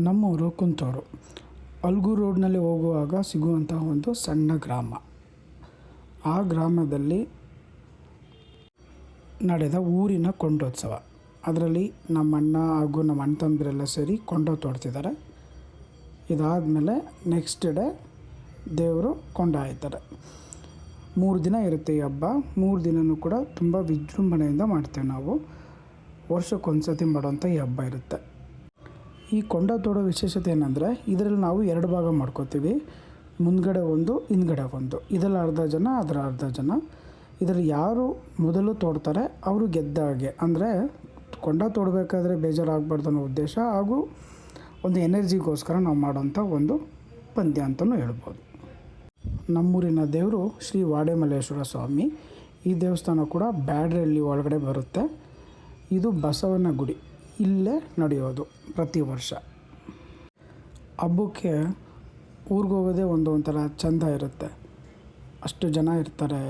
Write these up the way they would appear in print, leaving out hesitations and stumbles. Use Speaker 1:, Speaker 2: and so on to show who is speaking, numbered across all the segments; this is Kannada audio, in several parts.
Speaker 1: ನಮ್ಮೂರು ಕುಂತೂರು. ಅಲ್ಗೂರು ರೋಡ್ನಲ್ಲಿ ಹೋಗುವಾಗ ಸಿಗುವಂತಹ ಒಂದು ಸಣ್ಣ ಗ್ರಾಮ. ಆ ಗ್ರಾಮದಲ್ಲಿ ನಡೆದ ಊರಿನ ಕೊಂಡೋತ್ಸವ. ಅದರಲ್ಲಿ ನಮ್ಮಣ್ಣ ಹಾಗೂ ನಮ್ಮ ಅಣ್ಣ ತಮ್ಮಂದಿರೆಲ್ಲ ಸೇರಿ ಕೊಂಡ ತೋಡ್ತಿದ್ದಾರೆ. ಇದಾದಮೇಲೆ ನೆಕ್ಸ್ಟ್ ಡೇ ದೇವರು ಕೊಂಡ ಹಾಯ್ತಾರೆ. 3 ದಿನ ಇರುತ್ತೆ ಈ ಹಬ್ಬ. 3 ದಿನವೂ ಕೂಡ ತುಂಬ ವಿಜೃಂಭಣೆಯಿಂದ ಮಾಡ್ತೇವೆ ನಾವು. ವರ್ಷಕ್ಕೊಂದು ಸತಿ ಮಾಡೋಂಥ ಈ ಹಬ್ಬ ಇರುತ್ತೆ. ಈ ಕೊಂಡ ತೋಡೋ ವಿಶೇಷತೆ ಏನಂದರೆ, ಇದರಲ್ಲಿ ನಾವು 2 ಭಾಗ ಮಾಡ್ಕೋತೀವಿ. ಮುಂದ್ಗಡೆ ಒಂದು, ಹಿಂದ್ಗಡೆ ಒಂದು. ಇದರಲ್ಲಿ ಅರ್ಧ ಜನ, ಅದರ ಅರ್ಧ ಜನ. ಇದರಲ್ಲಿ ಯಾರು ಮೊದಲು ತೋಡ್ತಾರೆ ಅವರು ಗೆದ್ದ ಹಾಗೆ. ಅಂದರೆ ಕೊಂಡ ತೋಡಬೇಕಾದ್ರೆ ಬೇಜಾರಾಗಬಾರ್ದು ಅನ್ನೋ ಉದ್ದೇಶ ಹಾಗೂ ಒಂದು ಎನರ್ಜಿಗೋಸ್ಕರ ನಾವು ಮಾಡೋಂಥ ಒಂದು ಪಂದ್ಯ ಅಂತಲೂ ಹೇಳ್ಬೋದು. ನಮ್ಮೂರಿನ ದೇವರು ಶ್ರೀ ವಾಡೆಮಲ್ಲೇಶ್ವರ ಸ್ವಾಮಿ. ಈ ದೇವಸ್ಥಾನ ಕೂಡ ಬ್ಯಾಡ್ರಹಳ್ಳಿ ಒಳಗಡೆ ಬರುತ್ತೆ. ಇದು ಬಸವನ ಗುಡಿ. ಇಲ್ಲೇ ನಡೆಯೋದು ಪ್ರತಿ ವರ್ಷ. ಹಬ್ಬಕ್ಕೆ ಊರಿಗೆ ಹೋಗೋದೇ ಒಂಥರ ಚೆಂದ ಇರುತ್ತೆ. ಅಷ್ಟು ಜನ ಇರ್ತಾರೆ.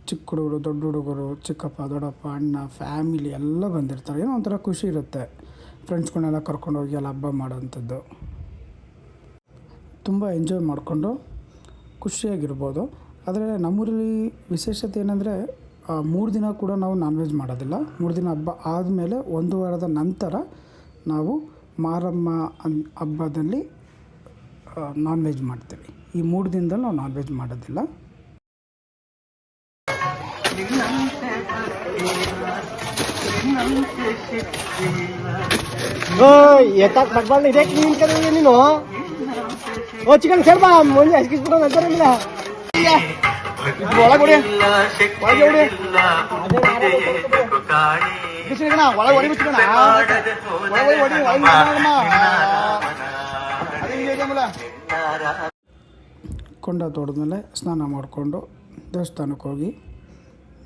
Speaker 1: ಚಿಕ್ಕ ಹುಡುಗರು, ದೊಡ್ಡ ಹುಡುಗರು, ಚಿಕ್ಕಪ್ಪ, ದೊಡ್ಡಪ್ಪ, ಅಣ್ಣ, ಫ್ಯಾಮಿಲಿ ಎಲ್ಲ ಬಂದಿರ್ತಾರೆ. ಏನೋ ಒಂಥರ ಖುಷಿ ಇರುತ್ತೆ. ಫ್ರೆಂಡ್ಸ್ಗಳನ್ನೆಲ್ಲ ಕರ್ಕೊಂಡೋಗಿ ಅಲ್ಲಿ ಹಬ್ಬ ಮಾಡೋವಂಥದ್ದು. ತುಂಬ ಎಂಜಾಯ್ ಮಾಡಿಕೊಂಡು ಖುಷಿಯಾಗಿರ್ಬೋದು. ಆದರೆ ನಮ್ಮೂರಲ್ಲಿ ವಿಶೇಷತೆ ಏನಂದರೆ, 3 ದಿನ ಕೂಡ ನಾವು ನಾನ್ ವೆಜ್ ಮಾಡೋದಿಲ್ಲ. 3 ದಿನ ಹಬ್ಬ ಆದಮೇಲೆ 1 ವಾರದ ನಂತರ ನಾವು ಮಾರಮ್ಮ ಹಬ್ಬದಲ್ಲಿ ನಾನ್ ವೆಜ್ ಮಾಡ್ತೀವಿ. ಈ 3 ದಿನದಲ್ಲಿ ನಾವು ನಾನ್ ವೆಜ್ ಮಾಡೋದಿಲ್ಲ.
Speaker 2: ಚಿಕನ್ ಸೇರ್ಬಾ ಮುಂದೆ ಹಚ್ಕಿಸ್ಬಿಡೋ ನಂತರ ಒಳಗೆ
Speaker 1: ಕೊಂಡ ತೋಡಿದ್ಮೇಲೆ ಸ್ನಾನ ಮಾಡಿಕೊಂಡು ದೇವಸ್ಥಾನಕ್ಕೆ ಹೋಗಿ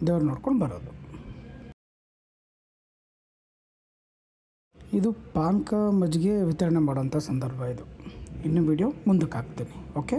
Speaker 1: ದೇವ್ರು ನೋಡ್ಕೊಂಡು ಬರೋದು. ಇದು ಪಾನಕ ಮಜ್ಜಿಗೆ ವಿತರಣೆ ಮಾಡೋಂಥ ಸಂದರ್ಭ ಇದು. ಇನ್ನು ವಿಡಿಯೋ ಮುಂದಕ್ಕೆ ಹಾಕ್ತೀನಿ. ಓಕೆ.